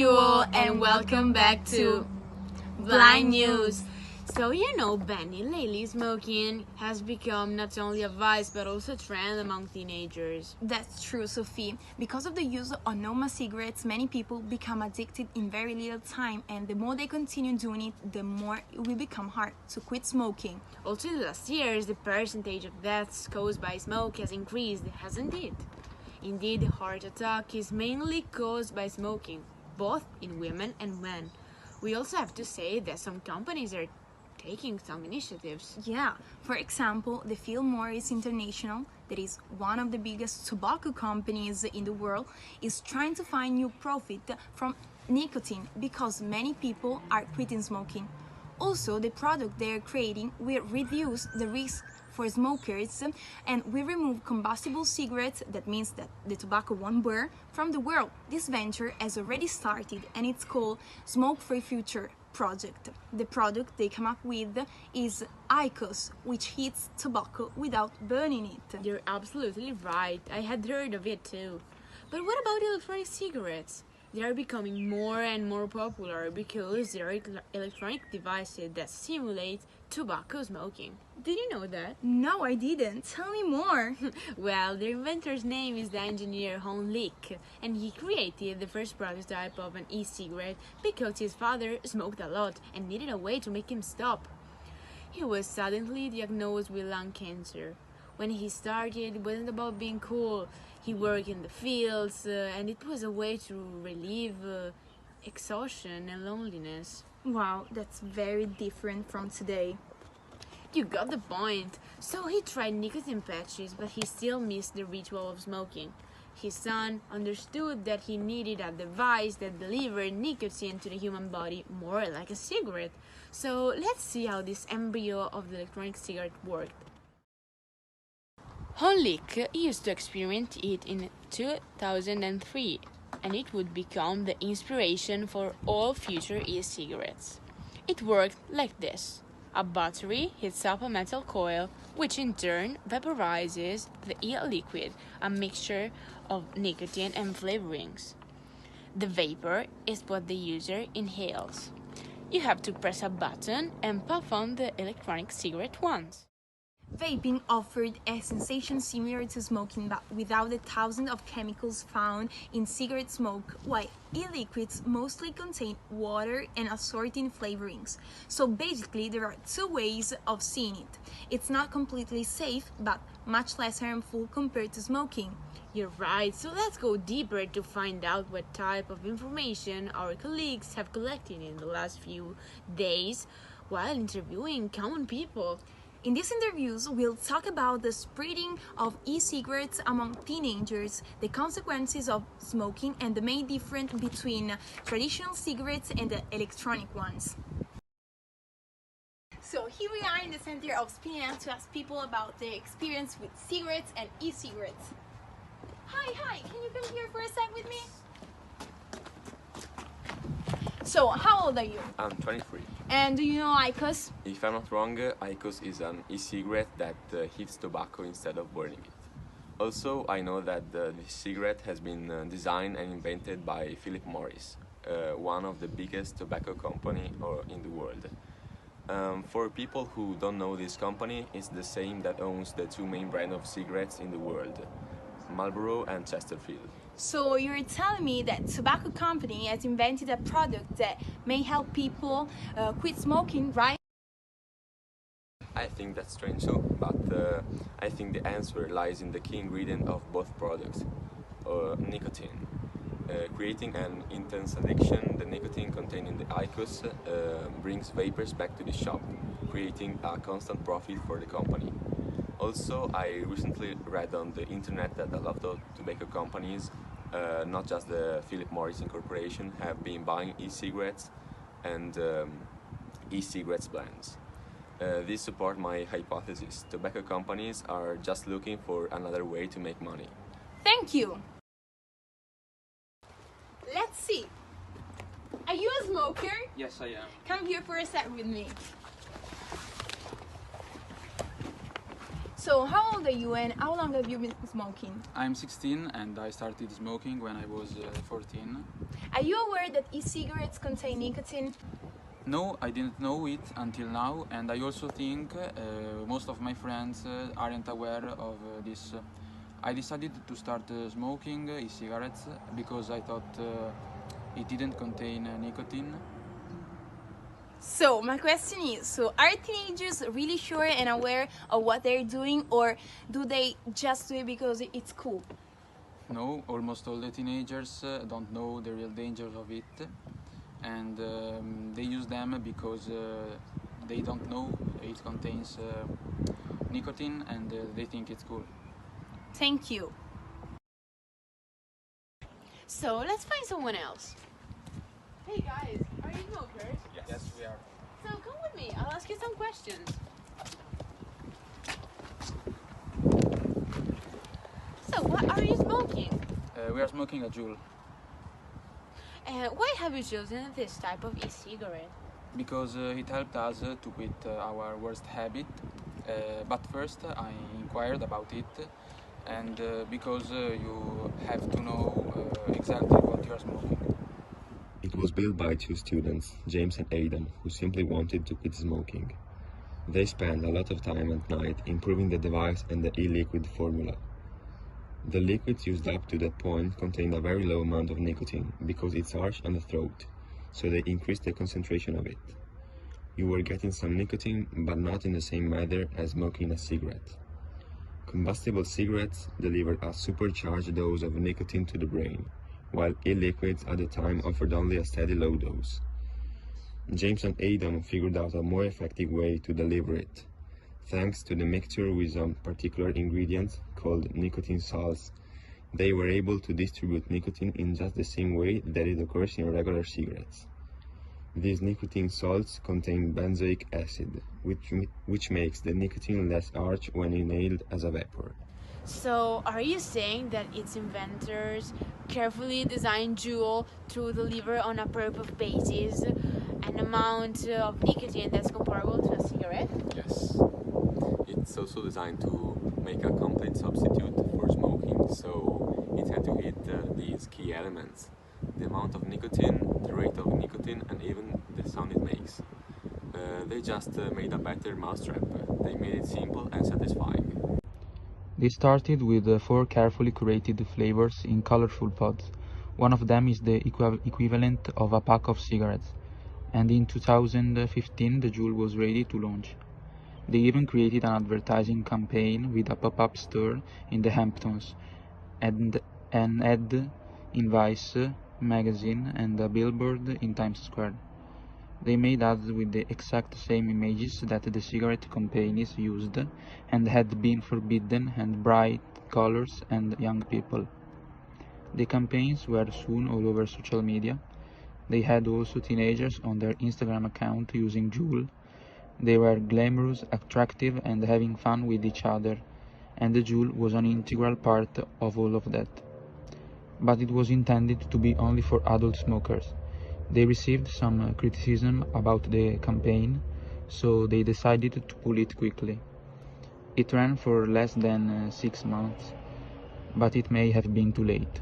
you all and welcome back to Blind News. So Benny, lately smoking has become not only a vice but also a trend among teenagers. That's true, Sophie. Because of the use of normal cigarettes, many people become addicted in very little time, and the more they continue doing it, the more it will become hard to quit smoking. Also, in the last years, the percentage of deaths caused by smoke has increased, hasn't it? Indeed, heart attack is mainly caused by smoking, both in women and men. We also have to say that some companies are taking some initiatives. Yeah, for example, the Philip Morris International, that is one of the biggest tobacco companies in the world, is trying to find new profit from nicotine because many people are quitting smoking. Also, the product they are creating will reduce the risk for smokers and will remove combustible cigarettes. That means that the tobacco won't burn from the world. This venture has already started and it's called Smoke Free Future Project. The product they come up with is IQOS, which heats tobacco without burning it. You're absolutely right. I had heard of it too. But what about electronic cigarettes? They are becoming more and more popular because they are electronic devices that simulate tobacco smoking. Did you know that? No, I didn't. Tell me more. Well, the inventor's name is the engineer Hon Lik, and he created the first prototype of an e-cigarette because his father smoked a lot and needed a way to make him stop. He was suddenly diagnosed with lung cancer. When he started, it wasn't about being cool. He worked in the fields, and it was a way to relieve exhaustion and loneliness. Wow, that's very different from today. You got the point. So he tried nicotine patches, but he still missed the ritual of smoking. His son understood that he needed a device that delivered nicotine to the human body more like a cigarette. So let's see how this embryo of the electronic cigarette worked. Honlik used to experiment it in 2003, and it would become the inspiration for all future e-cigarettes. It worked like this. A battery heats up a metal coil, which in turn vaporizes the e-liquid, a mixture of nicotine and flavorings. The vapor is what the user inhales. You have to press a button and puff on the electronic cigarette once. Vaping offered a sensation similar to smoking but without the thousands of chemicals found in cigarette smoke, while e-liquids mostly contain water and assorting flavorings. So basically there are two ways of seeing it. It's not completely safe but much less harmful compared to smoking. You're right, so let's go deeper to find out what type of information our colleagues have collected in the last few days while interviewing common people. In these interviews, we'll talk about the spreading of e-cigarettes among teenagers, the consequences of smoking, and the main difference between traditional cigarettes and the electronic ones. So here we are in the center of Spinel to ask people about their experience with cigarettes and e-cigarettes. Hi, can you come here for a sec with me? So, how old are you? I'm 23. And do you know IQOS? If I'm not wrong, IQOS is an e-cigarette that heats tobacco instead of burning it. Also, I know that this cigarette has been designed and invented by Philip Morris, one of the biggest tobacco company in the world. For people who don't know this company, it's the same that owns the two main brands of cigarettes in the world, Marlboro and Chesterfield. So you're telling me that tobacco company has invented a product that may help people quit smoking, right? I think that's strange too, but I think the answer lies in the key ingredient of both products, nicotine. Creating an intense addiction, the nicotine contained in the IQOS brings vapors back to the shop, creating a constant profit for the company. Also, I recently read on the internet that a lot of tobacco companies, not just the Philip Morris Incorporation, have been buying e-cigarettes and e-cigarettes brands. This supports my hypothesis. Tobacco companies are just looking for another way to make money. Thank you! Let's see. Are you a smoker? Yes, I am. Come here for a sec with me. So, how old are you and how long have you been smoking? I'm 16 and I started smoking when I was 14. Are you aware that e-cigarettes contain nicotine? No, I didn't know it until now, and I also think most of my friends aren't aware of this. I decided to start smoking e-cigarettes because I thought it didn't contain nicotine. So, my question is, so are teenagers really sure and aware of what they're doing, or do they just do it because it's cool? No, almost all the teenagers don't know the real dangers of it, and they use them because they don't know it contains nicotine, and they think it's cool. Thank you. So let's find someone else. Hey guys, are you smokers? Yes, we are. So come with me, I'll ask you some questions. So what are you smoking? We are smoking a Juul Why have you chosen this type of e-cigarette? because it helped us to quit our worst habit. But first, I inquired about it, and because you have to know exactly what you are smoking. It was built by two students, James and Aidan, who simply wanted to quit smoking. They spent a lot of time at night improving the device and the e-liquid formula. The liquids used up to that point contained a very low amount of nicotine because it's harsh on the throat, so they increased the concentration of it. You were getting some nicotine, but not in the same manner as smoking a cigarette. Combustible cigarettes delivered a supercharged dose of nicotine to the brain, while e-liquids at the time offered only a steady low dose. James and Aidan figured out a more effective way to deliver it. Thanks to the mixture with some particular ingredients called nicotine salts, they were able to distribute nicotine in just the same way that it occurs in regular cigarettes. These nicotine salts contain benzoic acid, which makes the nicotine less harsh when inhaled as a vapor. So are you saying that its inventors carefully designed Juul to deliver on a per puff basis an amount of nicotine that's comparable to a cigarette? Yes. It's also designed to make a complete substitute for smoking, so it had to hit these key elements: the amount of nicotine, the rate of nicotine, and even the sound it makes. They just made a better mousetrap. They made it simple and satisfying. They started with 4 carefully curated flavors in colorful pods. One of them is the equivalent of a pack of cigarettes, and in 2015 the Juul was ready to launch. They even created an advertising campaign with a pop-up store in the Hamptons, and an ad in Vice magazine and a billboard in Times Square. They made ads with the exact same images that the cigarette companies used and had been forbidden, and bright colors and young people. The campaigns were soon all over social media. They had also teenagers on their Instagram account using Juul. They were glamorous, attractive, and having fun with each other, and the Juul was an integral part of all of that. But it was intended to be only for adult smokers. They received some criticism about the campaign, so they decided to pull it quickly. It ran for less than 6 months, but it may have been too late.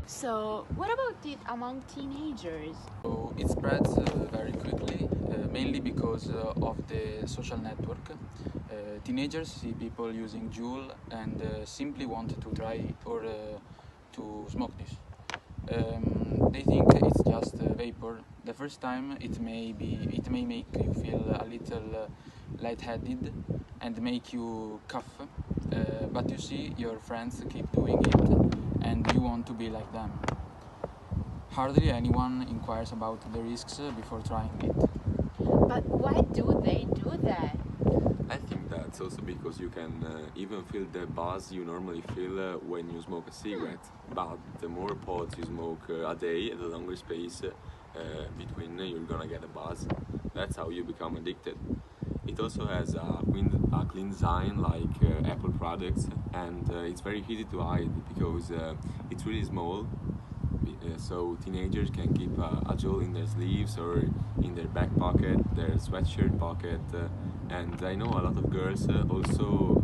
So what about it among teenagers? So it spreads very quickly, mainly because of the social network. Teenagers see people using Juul and simply want to try or to smoke this. They think it's just vapor. The first time it may make you feel a little lightheaded and make you cough, but you see your friends keep doing it and you want to be like them. Hardly anyone inquires about the risks before trying it. But why do they do that? I think that's also because you can even feel the buzz you normally feel when you smoke a cigarette. But the more pods you smoke a day, the longer space between you're gonna get a buzz. That's how you become addicted. It also has a clean design like Apple products, and it's very easy to hide because it's really small. so teenagers can keep a jewel in their sleeves or in their back pocket, their sweatshirt pocket, and I know a lot of girls also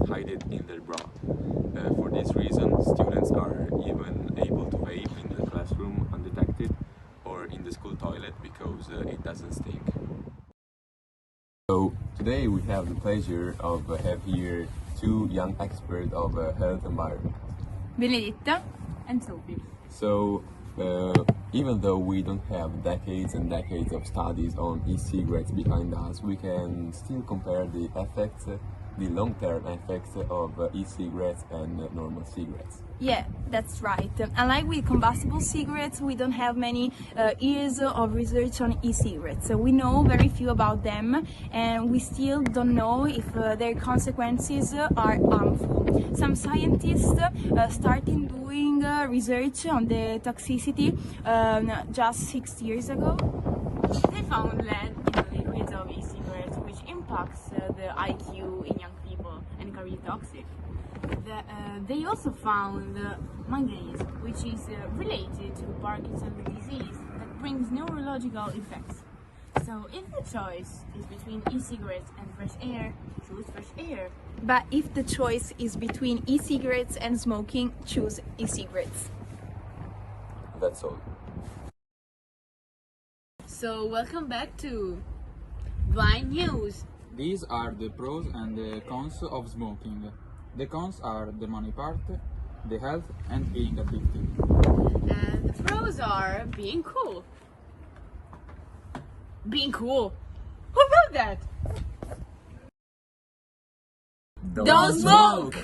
hide it in their bra. For this reason, students are even able to vape in the classroom undetected or in the school toilet because it doesn't stink. So today we have the pleasure of have here two young experts of health environment. Benedetta and Sophie. So even though we don't have decades and decades of studies on e-cigarettes behind us, we can still compare the effects, the long-term effects of e-cigarettes and normal cigarettes. Yeah, that's right. Unlike with combustible cigarettes, we don't have many years of research on e-cigarettes. So we know very few about them, and we still don't know if their consequences are harmful. Some scientists started doing research on the toxicity just 6 years ago. They found lead in the liquids of e-cigarettes, which impacts the IQ in young people and can be toxic. They also found manganese, which is related to Parkinson's disease that brings neurological effects. So if the choice is between e-cigarettes and fresh air, choose fresh air. But if the choice is between e-cigarettes and smoking, choose e-cigarettes. That's all. So welcome back to Blind News. These are the pros and the cons of smoking. The cons are the money part, the health, and being addicted. And the pros are being cool. Being cool. Who wrote that? Don't smoke!